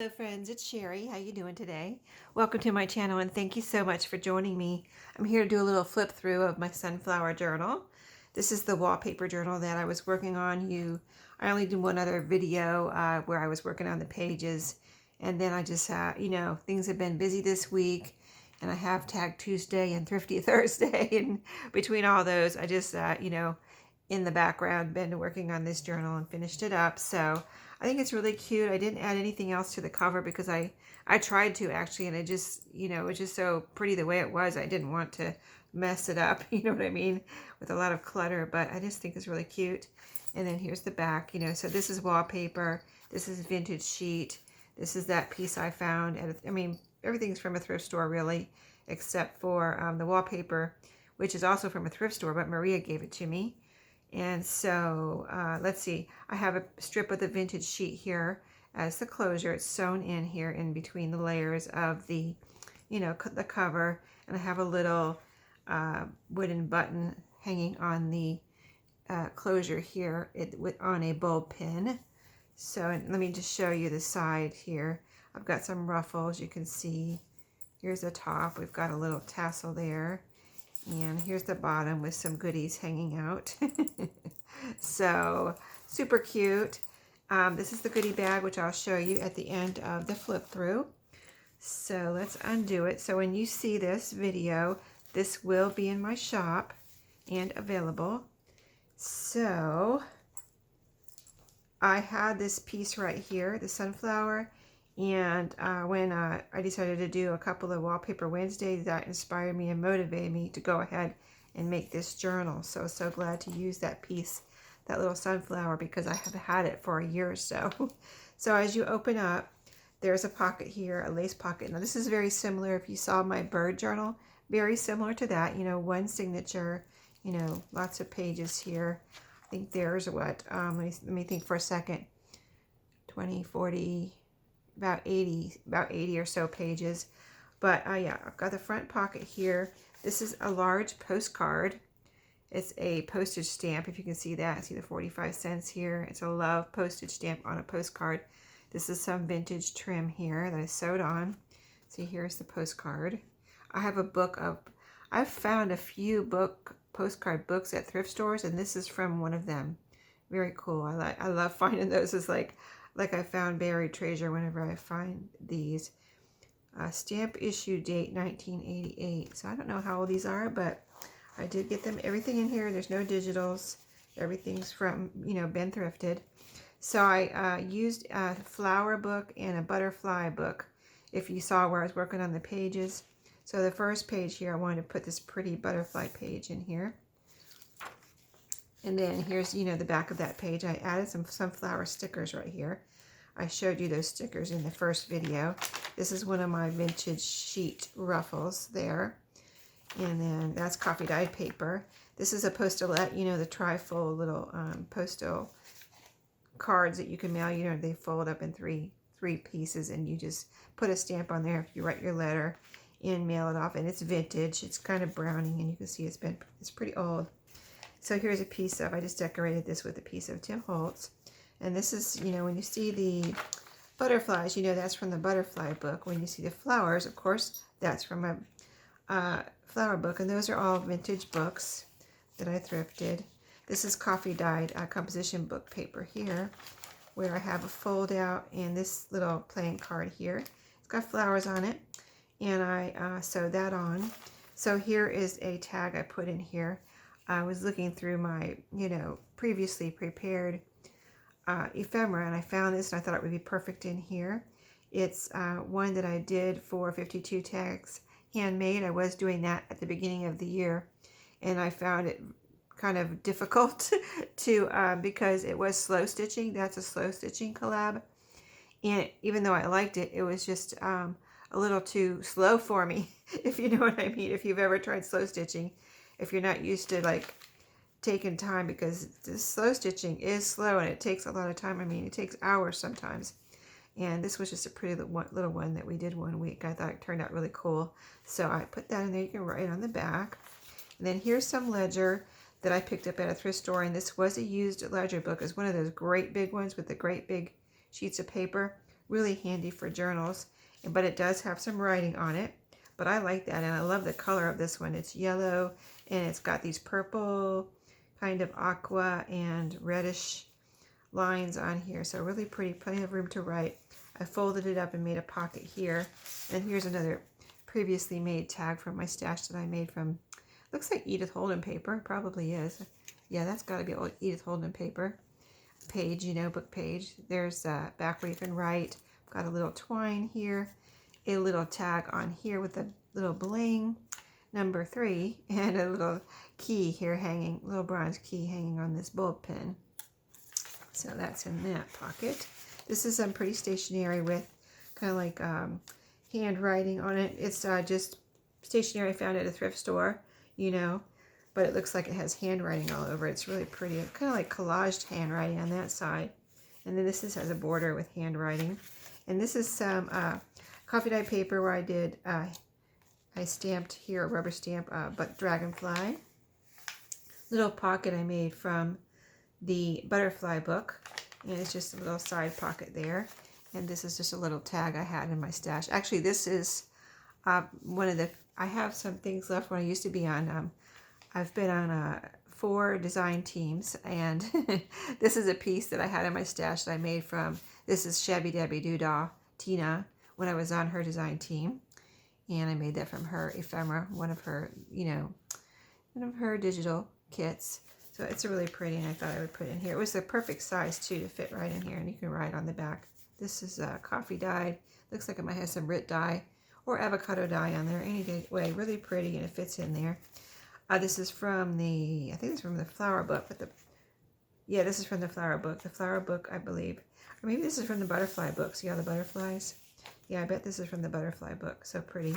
Hello friends, it's Sherry. How you doing today? Welcome to my channel and thank you so much for joining me. I'm here to do a little flip through of my sunflower journal. This is the wallpaper journal that I was working on. I only did one other video where I was working on the pages, and then I just, things have been busy this week, and I have Tag Tuesday and Thrifty Thursday, and between all those, I just, in the background, been working on this journal and finished it up. So I think it's really cute. I didn't add anything else to the cover because I tried to actually, and it just, it was just so pretty the way it was. I didn't want to mess it up, you know what I mean, with a lot of clutter, but I just think it's really cute. And then here's the back, so this is wallpaper. This is vintage sheet. This is that piece I found at, everything's from a thrift store really, except for the wallpaper, which is also from a thrift store, but Maria gave it to me. And so let's see, I have a strip of the vintage sheet here as the closure. It's sewn in here in between the layers of the, the cover. And I have a little wooden button hanging on the closure here on a bulb pin. So let me just show you the side here. I've got some ruffles, you can see. Here's the top, we've got a little tassel there. And here's the bottom with some goodies hanging out. So super cute. This is the goodie bag, which I'll show you at the end of the flip through. So let's undo it. So when you see this video, this will be in my shop and available. So I had this piece right here, the sunflower. And when I decided to do a couple of Wallpaper Wednesdays, that inspired me and motivated me to go ahead and make this journal. So glad to use that piece, that little sunflower, because I have had it for a year or so. So as you open up, there's a pocket here, a lace pocket. Now this is very similar, if you saw my bird journal, very similar to that, one signature, lots of pages here. I think there's what, let me think for a second, 20, 40, about 80 or so pages. But yeah, I've got the front pocket here. This is a large postcard. It's a postage stamp, if you can see that. See the 45 cents here. It's a love postage stamp on a postcard. This is some vintage trim here that I sewed on. See, here's the postcard. I have a book of, I've found a few postcard books at thrift stores, and this is from one of them. Very cool. I love finding those. It's like I found buried treasure whenever I find these. Stamp issue date 1988. So I don't know how old these are, but I did get them. Everything in here, there's no digitals. Everything's from, been thrifted. So I used a flower book and a butterfly book, if you saw where I was working on the pages. So the first page here, I wanted to put this pretty butterfly page in here. And then here's, the back of that page. I added some sunflower stickers right here. I showed you those stickers in the first video. This is one of my vintage sheet ruffles there. And then that's coffee dyed paper. This is a postalette, the trifold little postal cards that you can mail. They fold up in three pieces, and you just put a stamp on there if you write your letter and mail it off. And it's vintage. It's kind of browning, and you can see it's pretty old. So here's a piece of, I just decorated this with a piece of Tim Holtz. And this is, when you see the butterflies, that's from the butterfly book. When you see the flowers, of course, that's from a flower book. And those are all vintage books that I thrifted. This is coffee dyed composition book paper here, where I have a fold out and this little playing card here. It's got flowers on it, and I sewed that on. So here is a tag I put in here. I was looking through my, previously prepared ephemera, and I found this, and I thought it would be perfect in here. It's one that I did for 52 tags, handmade. I was doing that at the beginning of the year, and I found it kind of difficult to, because it was slow stitching. That's a slow stitching collab. And even though I liked it, it was just a little too slow for me, if you know what I mean. If you've ever tried slow stitching, if you're not used to taking time, because the slow stitching is slow and it takes a lot of time. It takes hours sometimes. And this was just a pretty little one that we did one week. I thought it turned out really cool. So I put that in there. You can write on the back. And then here's some ledger that I picked up at a thrift store. And this was a used ledger book. It's one of those great big ones with the great big sheets of paper. really handy for journals. But it does have some writing on it. But I like that, and I love the color of this one. It's yellow, and it's got these purple, kind of aqua and reddish lines on here. So really pretty, plenty of room to write. I folded it up and made a pocket here. And here's another previously made tag from my stash that I made from, looks like Edith Holden paper. Probably is. Yeah, that's got to be old Edith Holden paper. Page, you know, book page. There's back where you can write. Got a little twine here. A little tag on here with a little bling, number 3, and a little key here hanging, little bronze key hanging on this bulb pin. So that's in that pocket. This is pretty stationary with kind of like handwriting on it. It's just stationery I found at a thrift store, you know, but it looks like it has handwriting all over. It's really pretty. It's kind of like collaged handwriting on that side. And then this has a border with handwriting. And this is some coffee dye paper where I did, I stamped here a rubber stamp, but dragonfly. Little pocket I made from the butterfly book. And it's just a little side pocket there. And this is just a little tag I had in my stash. Actually, this is one of the, I have some things left when I used to be on, I've been on 4 design teams. And this is a piece that I had in my stash that I made from, this is Shabby Debbie Doodah, Tina, when I was on her design team. And I made that from her ephemera, one of her, you know, one of her digital kits. So it's really pretty, and I thought I would put it in here. It was the perfect size, too, to fit right in here, and you can write on the back. This is coffee dyed. Looks like it might have some RIT dye or avocado dye on there. Any way, really pretty, and it fits in there. This is from the, I think it's from the flower book, but the, yeah, this is from the flower book. The flower book, I believe. Or maybe this is from the butterfly book. See all the butterflies? Yeah, I bet this is from the butterfly book. So pretty.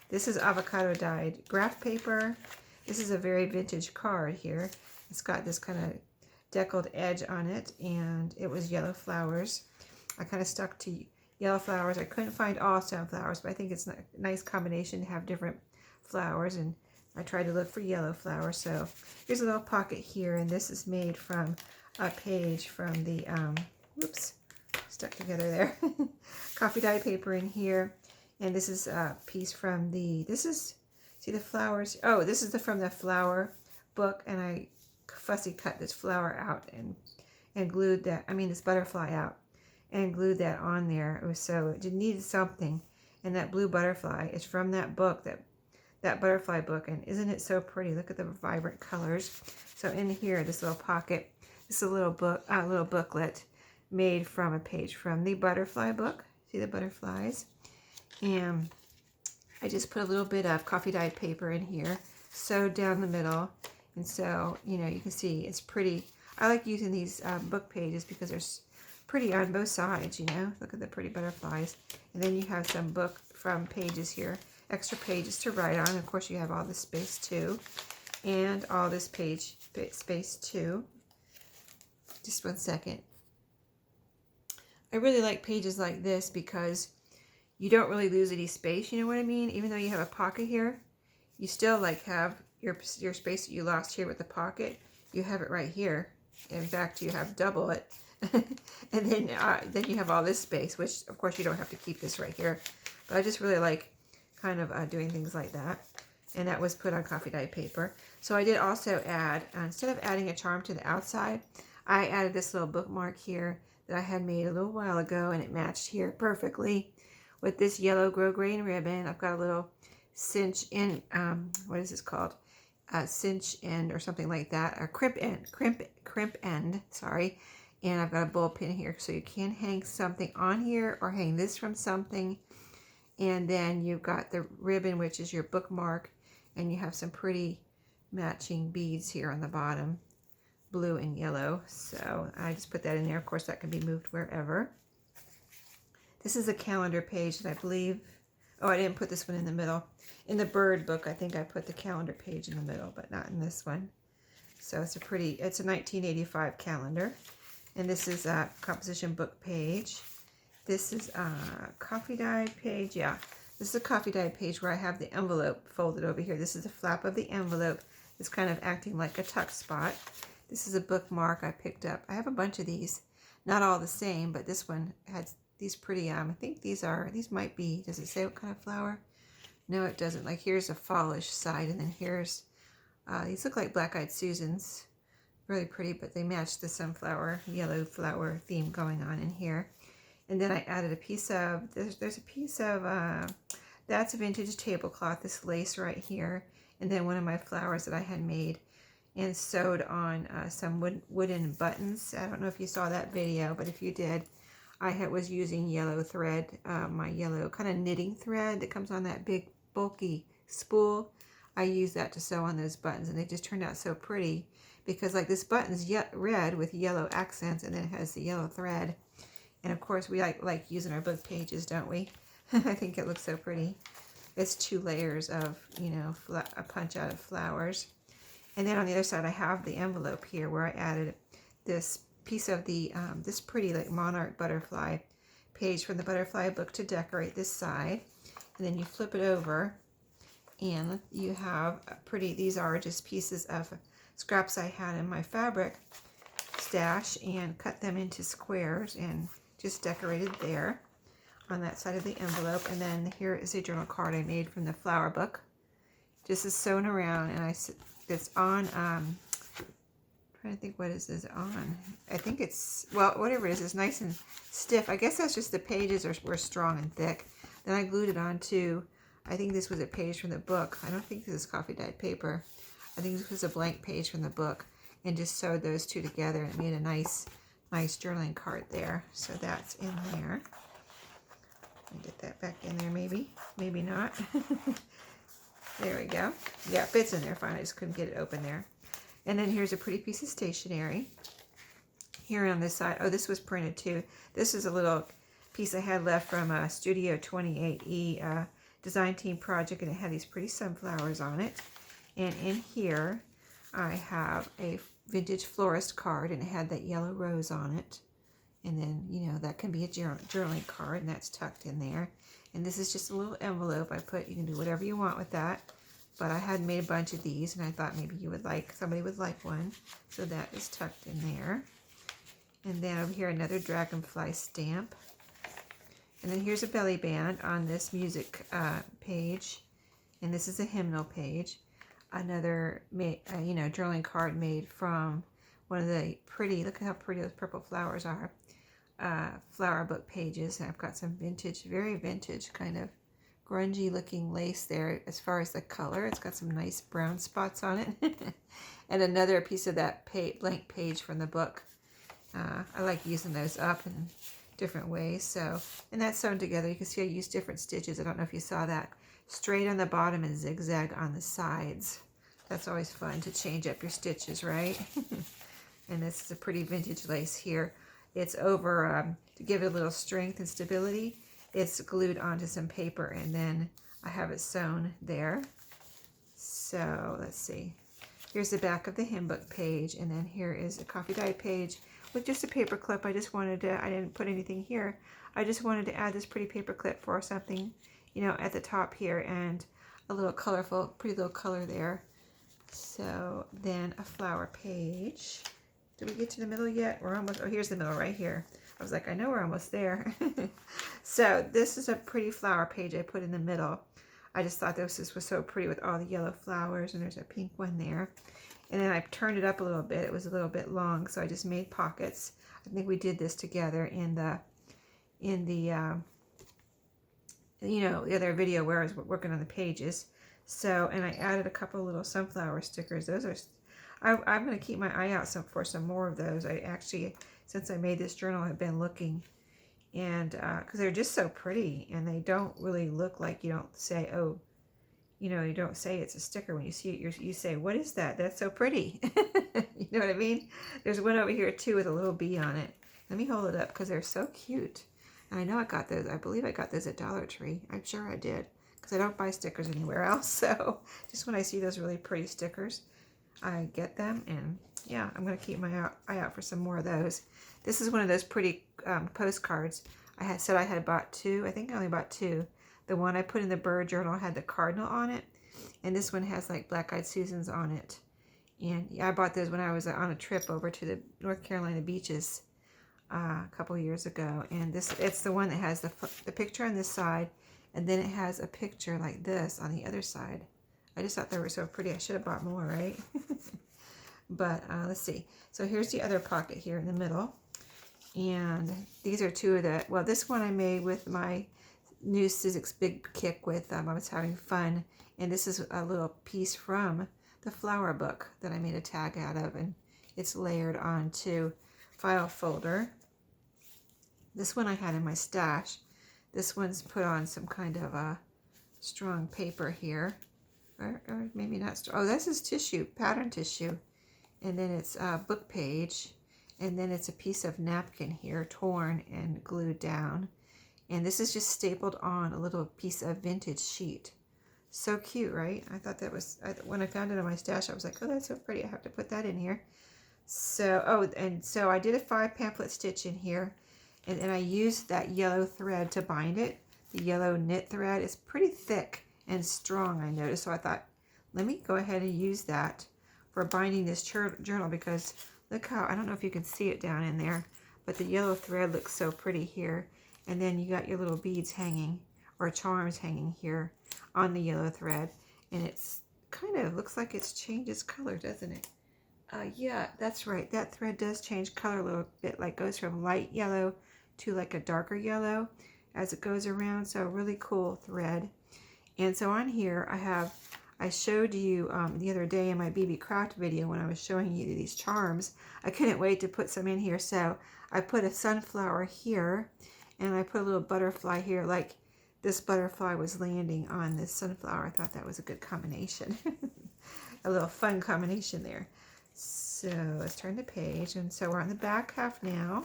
This is avocado dyed graph paper. This is a very vintage card here. It's got this kind of deckled edge on it, and it was yellow flowers. I kind of stuck to yellow flowers. I couldn't find all sunflowers, but I think it's a nice combination to have different flowers, and I tried to look for yellow flowers. So here's a little pocket here, and this is made from a page from the, whoops, stuck together there. Coffee dye paper in here, and this is a piece from the, this is, see the flowers, oh, this is from the flower book, and I fussy cut this flower out and glued that, I mean this butterfly out, and glued that on there. It was so, it needed something, and that blue butterfly is from that book, that butterfly book, and isn't it so pretty? Look at the vibrant colors. So in here, this little pocket, this is a little book, little booklet made from a page from the butterfly book. See the butterflies? And I just put a little bit of coffee dyed paper in here, sewed down the middle, and so, you know, you can see it's pretty. I like using these book pages because they're pretty on both sides, you know. Look at the pretty butterflies. And then you have some book from pages here, extra pages to write on. Of course, you have all this space too, and all this page space too. Just one second. I really like pages like this because you don't really lose any space, you know what I mean? Even though you have a pocket here, you still like have your space that you lost here with the pocket. You have it right here. In fact, you have double it. And then you have all this space, which of course you don't have to keep this right here. But I just really like kind of doing things like that. And that was put on coffee dye paper. So I did also add, instead of adding a charm to the outside, I added this little bookmark here that I had made a little while ago, and it matched here perfectly with this yellow grosgrain ribbon. I've got a little cinch in, what is this called? Cinch end or something like that, or crimp end, sorry. And I've got a bulb pin here, so you can hang something on here or hang this from something. And then you've got the ribbon, which is your bookmark, and you have some pretty matching beads here on the bottom, blue and yellow. So I just put that in there. Of course, that can be moved wherever. This is a calendar page that I believe, oh, I didn't put this one in the middle. In the bird book, I think I put the calendar page in the middle, but not in this one. So it's a 1985 calendar. And this is a composition book page. This is a coffee dye page. Yeah, this is a coffee dye page where I have the envelope folded over here. This is the flap of the envelope. It's kind of acting like a tuck spot. This is a bookmark I picked up. I have a bunch of these. Not all the same, but this one had these pretty, I think these might be, does it say what kind of flower? No, it doesn't. Like here's a fallish side, and then here's, these look like black-eyed Susans. Really pretty, but they match the sunflower, yellow flower theme going on in here. And then I added a piece of, there's a piece of, that's a vintage tablecloth, this lace right here. And then one of my flowers that I had made and sewed on some wooden buttons. I don't know if you saw that video, but if you did, I was using yellow thread, my yellow kind of knitting thread that comes on that big bulky spool. I used that to sew on those buttons, and they just turned out so pretty because like this button's red with yellow accents, and then it has the yellow thread. And of course we like using our book pages, don't we? I think it looks so pretty. It's 2 layers of, you know, a punch out of flowers. And then on the other side I have the envelope here where I added this piece of the this pretty like monarch butterfly page from the butterfly book to decorate this side. And then you flip it over and you have a pretty, these are just pieces of scraps I had in my fabric stash and cut them into squares and just decorated there on that side of the envelope. And then here is a journal card I made from the flower book. This is sewn around, and it's on, I'm trying to think what is this on. I think it's, well, whatever it is, it's nice and stiff. I guess that's just the pages were strong and thick. Then I glued it onto, I think this was a page from the book. I don't think this is coffee dyed paper. I think this was a blank page from the book, and just sewed those 2 together and made a nice journaling card there. So that's in there. Get that back in there, maybe not. There we go. Yeah, it fits in there fine. I just couldn't get it open there. And then here's a pretty piece of stationery here on this side. Oh, this was printed too. This is a little piece I had left from a Studio 28E design team project, and it had these pretty sunflowers on it. And in here I have a vintage florist card, and it had that yellow rose on it. And then, you know, that can be a journaling card, and that's tucked in there. And this is just a little envelope I put. You can do whatever you want with that. But I had made a bunch of these, and I thought maybe you would like, somebody would like one. So that is tucked in there. And then over here, another dragonfly stamp. And then here's a belly band on this music page. And this is a hymnal page. Another, you know, journaling card made from one of the pretty, look at how pretty those purple flowers are, flower book pages. And I've got some vintage, very vintage kind of grungy looking lace there as far as the color. It's got some nice brown spots on it. And another piece of that blank page from the book. I like using those up in different ways. So, and that's sewn together. You can see I used different stitches. I don't know if you saw that. Straight on the bottom and zigzag on the sides. That's always fun to change up your stitches, right? And this is a pretty vintage lace here. It's over, to give it a little strength and stability, it's glued onto some paper, and then I have it sewn there. So let's see. Here's the back of the hymn book page, and then here is a coffee dyed page with just a paper clip. I just wanted to, I didn't put anything here. I just wanted to add this pretty paper clip for something, you know, at the top here, and a little colorful, pretty little color there. So then a flower page. Did we get to the middle yet? We're almost, oh, here's the middle right here. I was like, I know we're almost there. So this is a pretty flower page I put in the middle. I just thought this was so pretty with all the yellow flowers, and there's a pink one there. And then I turned it up a little bit. It was a little bit long, so I just made pockets. I think we did this together in the you know, the other video where I was working on the pages. So, and I added a couple little sunflower stickers. Those are, I'm going to keep my eye out for some more of those. I actually, since I made this journal, I've been looking, and because they're just so pretty, and they don't really look like, you don't say, oh, you know, you don't say it's a sticker. When you see it, you say, what is that? That's so pretty. You know what I mean? There's one over here too with a little bee on it. Let me hold it up because they're so cute. And I know I got those, I believe I got those at Dollar Tree. I'm sure I did, because I don't buy stickers anywhere else. So just when I see those really pretty stickers, I get them. And yeah, I'm going to keep my eye out for some more of those. This is one of those pretty postcards. I had said I had bought 2. I think I only bought 2. The one I put in the bird journal had the cardinal on it. And this one has like black-eyed Susans on it. And yeah, I bought those when I was on a trip over to the North Carolina beaches. a couple years ago, and it's the one that has the picture on this side, and then it has a picture like this on the other side. I just thought they were so pretty. I should have bought more, right? But let's see. So here's the other pocket here in the middle, and these are two of the, well, this one I made with my new Sizzix Big Kick with, I was having fun, and this is a little piece from the flower book that I made a tag out of, and it's layered onto file folder. This one I had in my stash. This one's put on some kind of a strong paper here, or maybe not strong. Oh, this is tissue, pattern tissue, and then it's a book page, and then it's a piece of napkin here, torn and glued down, and this is just stapled on a little piece of vintage sheet. So cute, right? I thought that was, when I found it in my stash, I was like, oh, that's so pretty. I have to put that in here. So, oh, and so I did a 5 pamphlet stitch in here, and then I used that yellow thread to bind it. The yellow knit thread is pretty thick and strong, I noticed. So I thought, let me go ahead and use that for binding this journal, because look how, I don't know if you can see it down in there, but the yellow thread looks so pretty here. And then you got your little beads hanging, or charms hanging here on the yellow thread, and it's kind of looks like it's changed its color, doesn't it? Yeah, that's right. That thread does change color a little bit, like goes from light yellow to like a darker yellow as it goes around. So really cool thread. And so on here I showed you the other day in my BB Craft video when I was showing you these charms. I couldn't wait to put some in here, so I put a sunflower here, and I put a little butterfly here, like this butterfly was landing on this sunflower. I thought that was a good combination. A little fun combination there. So let's turn the page, and so we're on the back half now,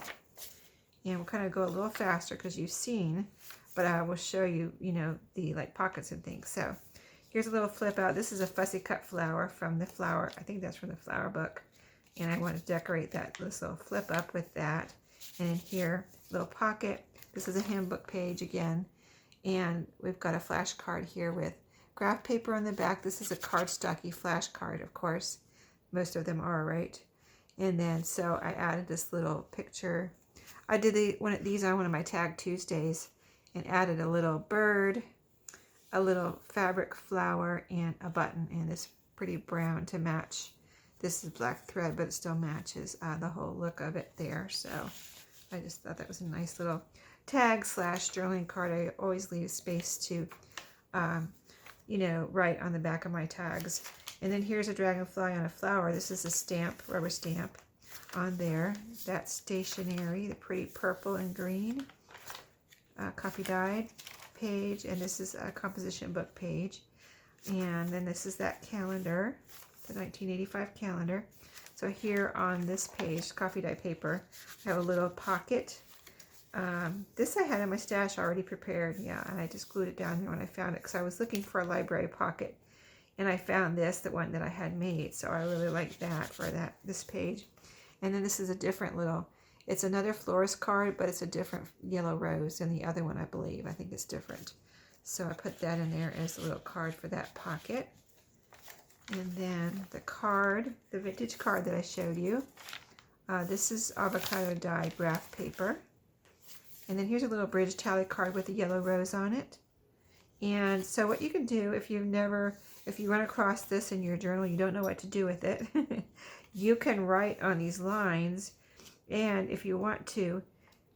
and we'll kind of go a little faster because you've seen, but I will show you, you know, the like pockets and things. So here's a little flip out. This is a fussy cut flower from the flower, I think that's from the flower book, and I want to decorate this little flip up with that. And in here, little pocket. This is a hymn book page again, and we've got a flash card here with graph paper on the back. This is a cardstocky flash card, of course. Most of them are, right? And then so I added this little picture. I did these on one of my Tag Tuesdays, and added a little bird, a little fabric flower, and a button, and this pretty brown to match. This is black thread, but it still matches the whole look of it there. So I just thought that was a nice little tag / journaling card. I always leave space to, you know, write on the back of my tags. And then here's a dragonfly on a flower. This is a stamp, rubber stamp on there. That's stationery, the pretty purple and green coffee dyed page. And this is a composition book page. And then this is that calendar, the 1985 calendar. So here on this page, coffee dye paper, I have a little pocket. This I had in my stash already prepared, yeah, and I just glued it down here when I found it because I was looking for a library pocket, and I found this, the one that I had made, so I really like that for this page. And then this is a different little, it's another florist card, but it's a different yellow rose than the other one, I believe. I think it's different. So I put that in there as a little card for that pocket. And then the card, the vintage card that I showed you. This is avocado dye graph paper. And then here's a little bridge tally card with a yellow rose on it. And so what you can do if you run across this in your journal, you don't know what to do with it, you can write on these lines. And if you want to,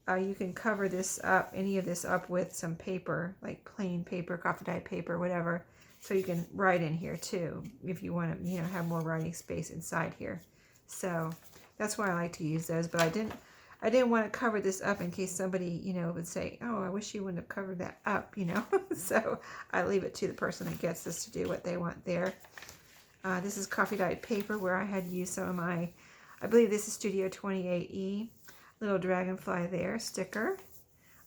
you can cover this up, any of this up with some paper, like plain paper, coffee dye paper, whatever. So you can write in here too, if you want to, you know, have more writing space inside here. So that's why I like to use those. But I didn't want to cover this up in case somebody, you know, would say, oh, I wish you wouldn't have covered that up, you know. So I leave it to the person that gets this to do what they want there. This is coffee dyed paper where I had used some of my, I believe this is Studio 28E. Little dragonfly there, sticker,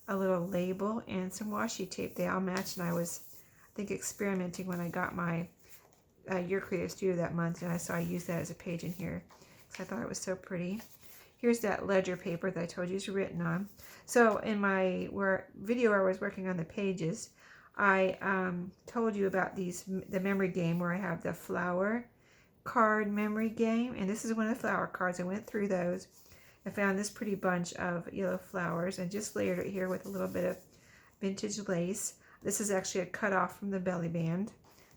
a little label, and some washi tape. They all matched, and I was, I think, experimenting when I got my Your Creative Studio that month, and I used that as a page in here because I thought it was so pretty. Here's that ledger paper that I told you is written on. So in my video where I was working on the pages, I told you about the memory game where I have the flower card memory game, and this is one of the flower cards. I went through those, I found this pretty bunch of yellow flowers and just layered it here with a little bit of vintage lace. This is actually a cut off from the belly band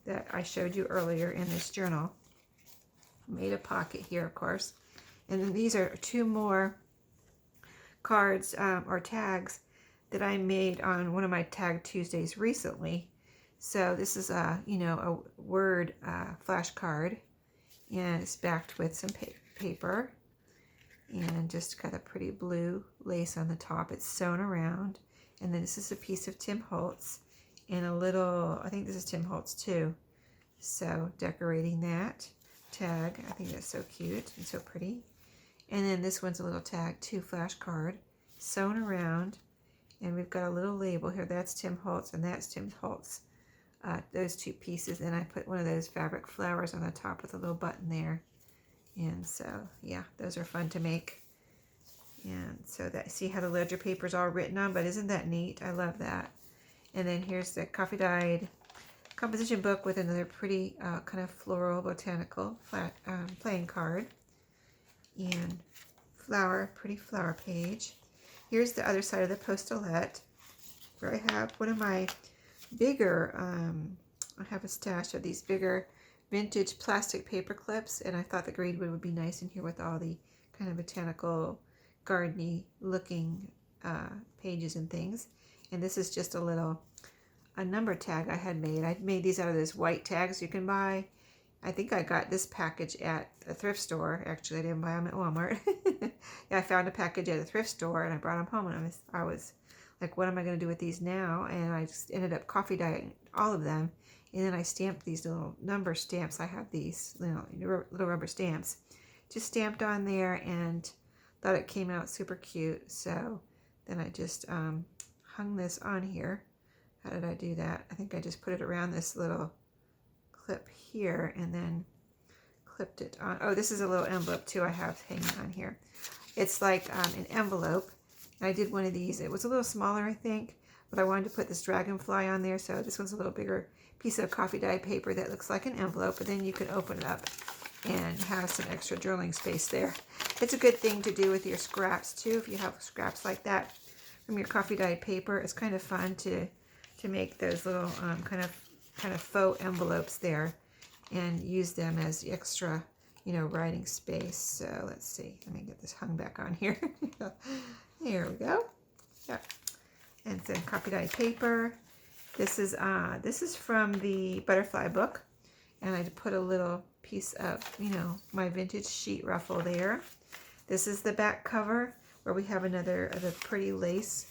that I showed you earlier in this journal. Made a pocket here, of course. And then these are 2 more cards or tags that I made on one of my Tag Tuesdays recently. So this is a word flashcard, and it's backed with some paper, and just got a pretty blue lace on the top. It's sewn around, and then this is a piece of Tim Holtz and a little, I think this is Tim Holtz too. So decorating that tag, I think that's so cute and so pretty. And then this one's a little tag too, flashcard, sewn around, and we've got a little label here. That's Tim Holtz and that's Tim Holtz. Those 2 pieces, and I put one of those fabric flowers on the top with a little button there. And so, yeah, those are fun to make. And so that, see how the ledger paper is all written on, but isn't that neat? I love that. And then here's the coffee dyed composition book with another pretty kind of floral botanical flat playing card. And pretty flower page. Here's the other side of the postulette, where I have one of my bigger, I have a stash of these bigger vintage plastic paper clips, and I thought the greenwood would be nice in here with all the kind of botanical, gardeny looking pages and things. And this is just a number tag I had made. I made these out of those white tags you can buy. I think I got this package at a thrift store. Actually, I didn't buy them at Walmart. Yeah, I found a package at a thrift store, and I brought them home, and I was like, what am I going to do with these now? And I just ended up coffee dyeing all of them. And then I stamped these little number stamps. I have these little rubber stamps just stamped on there, and thought it came out super cute. So then I just hung this on here. How did I do that? I think I just put it around this little clip here and then clipped it on. Oh, this is a little envelope too I have hanging on here. It's like an envelope. I did one of these. It was a little smaller, I think, but I wanted to put this dragonfly on there, so this one's a little bigger piece of coffee dyed paper that looks like an envelope, but then you can open it up and have some extra journaling space there. It's a good thing to do with your scraps too. If you have scraps like that from your coffee dyed paper, it's kind of fun to make those little kind of faux envelopes there and use them as extra, writing space. So let's see. Let me get this hung back on here. There we go. Yeah. And some coffee dyed paper. This is from the butterfly book, and I put a little piece of my vintage sheet ruffle there. This is the back cover where we have another of the pretty lace.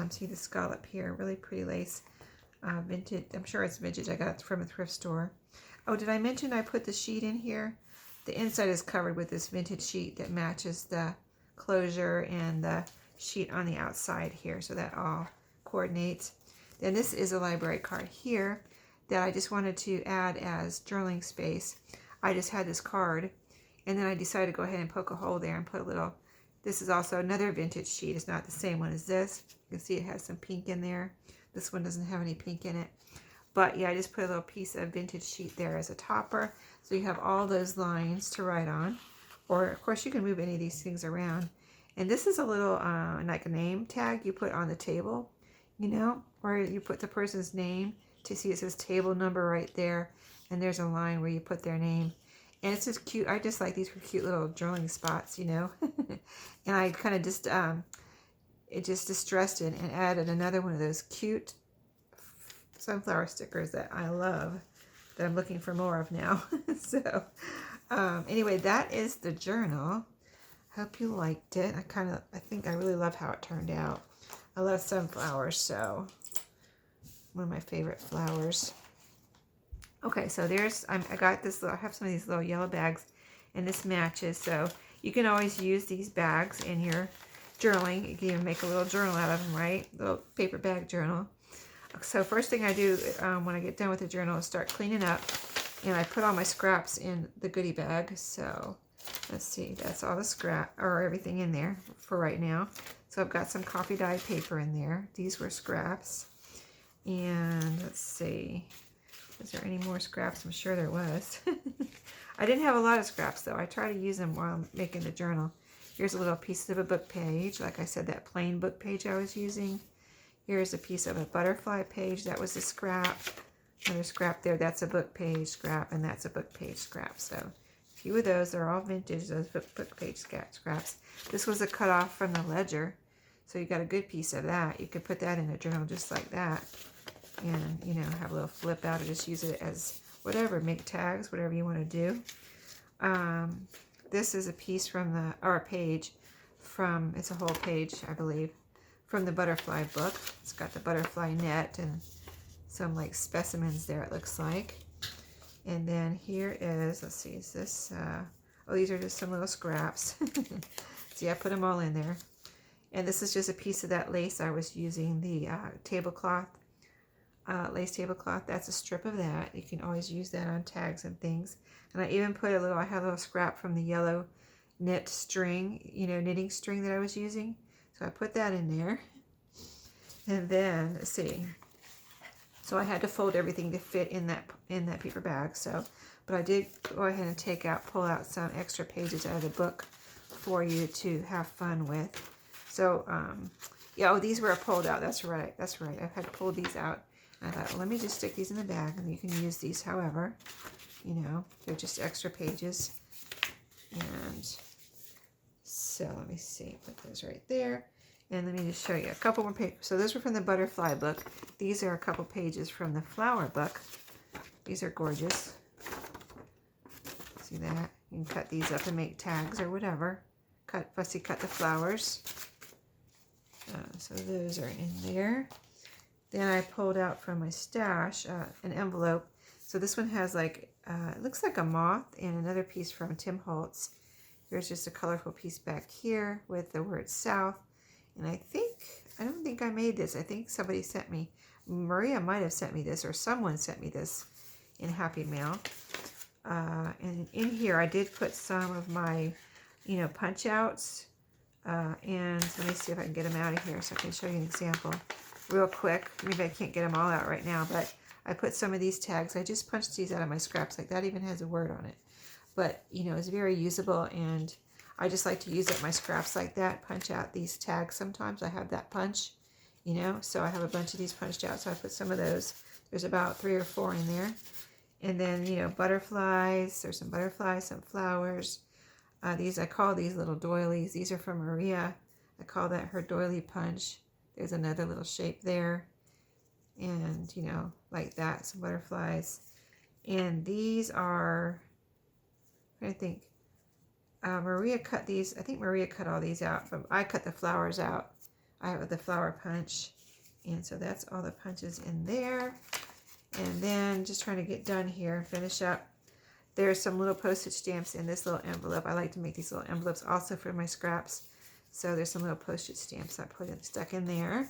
See the scallop here, really pretty lace. Vintage. I'm sure it's vintage. I got it from a thrift store. Oh, did I mention I put the sheet in here? The inside is covered with this vintage sheet that matches the closure and the sheet on the outside here, so that all coordinates. Then this is a library card here that I just wanted to add as journaling space. I just had this card, and then I decided to go ahead and poke a hole there and put a little. This is also another vintage sheet. It's not the same one as this. You can see it has some pink in there. This one doesn't have any pink in it. But yeah, I just put a little piece of vintage sheet there as a topper. So you have all those lines to write on. Or, of course, you can move any of these things around. And this is a little, like a name tag you put on the table, where you put the person's name to see it says table number right there. And there's a line where you put their name. And it's just cute. I just like these for cute little journaling spots, And I kind of just, it just distressed it and added another one of those cute sunflower stickers that I love, that I'm looking for more of now. So anyway, that is the journal. Hope you liked it. I think I really love how it turned out. I love sunflowers, so one of my favorite flowers. Okay, so I got this I have some of these little yellow bags, and this matches. So you can always use these bags in your journaling. You can even make a little journal out of them, right? Little paper bag journal. So first thing I do when I get done with the journal is start cleaning up, and I put all my scraps in the goodie bag. So let's see, that's all the scrap or everything in there for right now. So I've got some coffee dyed paper in there. These were scraps. And let's see, is there any more scraps? I'm sure there was. I didn't have a lot of scraps though. I try to use them while I'm making the journal. Here's a little piece of a book page. Like I said, that plain book page I was using. Here's a piece of a butterfly page. That was a scrap. Another scrap there. That's a book page scrap, and that's a book page scrap. So a few of those. They're all vintage, those book page scraps. This was a cutoff from the ledger. So you got a good piece of that. You could put that in a journal just like that. And, you know, have a little flip out or just use it as whatever. Make tags, whatever you want to do. This is a piece from the, or a page from, it's a whole page, I believe, from the butterfly book. It's got the butterfly net and some like specimens there, it looks like. And then here is, let's see, is this, oh, these are just some little scraps. See, I put them all in there. And this is just a piece of that lace I was using, the tablecloth, lace tablecloth. That's a strip of that. You can always use that on tags and things. And I even put a little, I have a little scrap from the yellow knit string, you know, knitting string that I was using. So I put that in there. And then, let's see. So I had to fold everything to fit in that paper bag. So, but I did go ahead and pull out some extra pages out of the book for you to have fun with. So, yeah, oh, these were pulled out. That's right. That's right. I had pulled these out. And I thought, well, let me just stick these in the bag, and you can use these however. You know, they're just extra pages. And so let me see, put those right there. And let me just show you a couple more pages. So those were from the butterfly book. These are a couple pages from the flower book. These are gorgeous. See that? You can cut these up and make tags or whatever. Fussy cut the flowers. So those are in there. Then I pulled out from my stash an envelope. So this one has like, it looks like a moth, and another piece from Tim Holtz. Here's just a colorful piece back here with the word South. And I don't think I made this. I think somebody sent me, Maria might have sent me this, or someone sent me this in Happy Mail. And in here I did put some of my, you know, punch outs. And let me see if I can get them out of here so I can show you an example real quick. Maybe I can't get them all out right now, but I put some of these tags. I just punched these out of my scraps. Like that even has a word on it. But, you know, it's very usable, and I just like to use up my scraps like that, punch out these tags sometimes. I have that punch, you know, so I have a bunch of these punched out, so I put some of those. There's about 3 or 4 in there. And then, you know, butterflies. There's some butterflies, some flowers. These, I call these little doilies. These are from Maria. I call that her doily punch. There's another little shape there. And, you know, like that, some butterflies. And these are, I think, Maria cut these. I think Maria cut all these out. But I cut the flowers out. I have the flower punch. And so that's all the punches in there. And then just trying to get done here, finish up. There's some little postage stamps in this little envelope. I like to make these little envelopes also for my scraps. So there's some little postage stamps I stuck in there.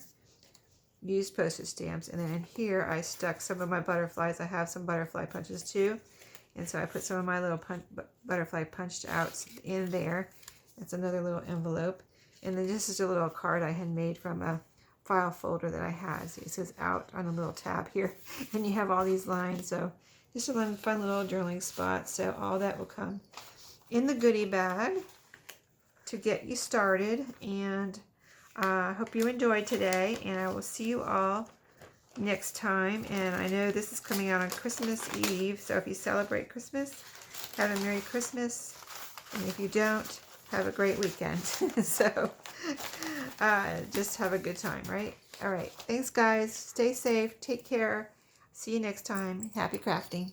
Used postage stamps. And then in here I stuck some of my butterflies. I have some butterfly punches too. And so I put some of my little butterfly punched outs in there. That's another little envelope. And then this is a little card I had made from a file folder that I had. See, it says out on a little tab here. And you have all these lines. So just a fun little journaling spot. So all that will come in the goodie bag to get you started. And I hope you enjoyed today. And I will see you all next time. And I know this is coming out on Christmas Eve, so if you celebrate Christmas, have a Merry Christmas, and if you don't, have a great weekend. So just have a good time, right? All right, thanks guys, stay safe, take care, see you next time. Happy crafting.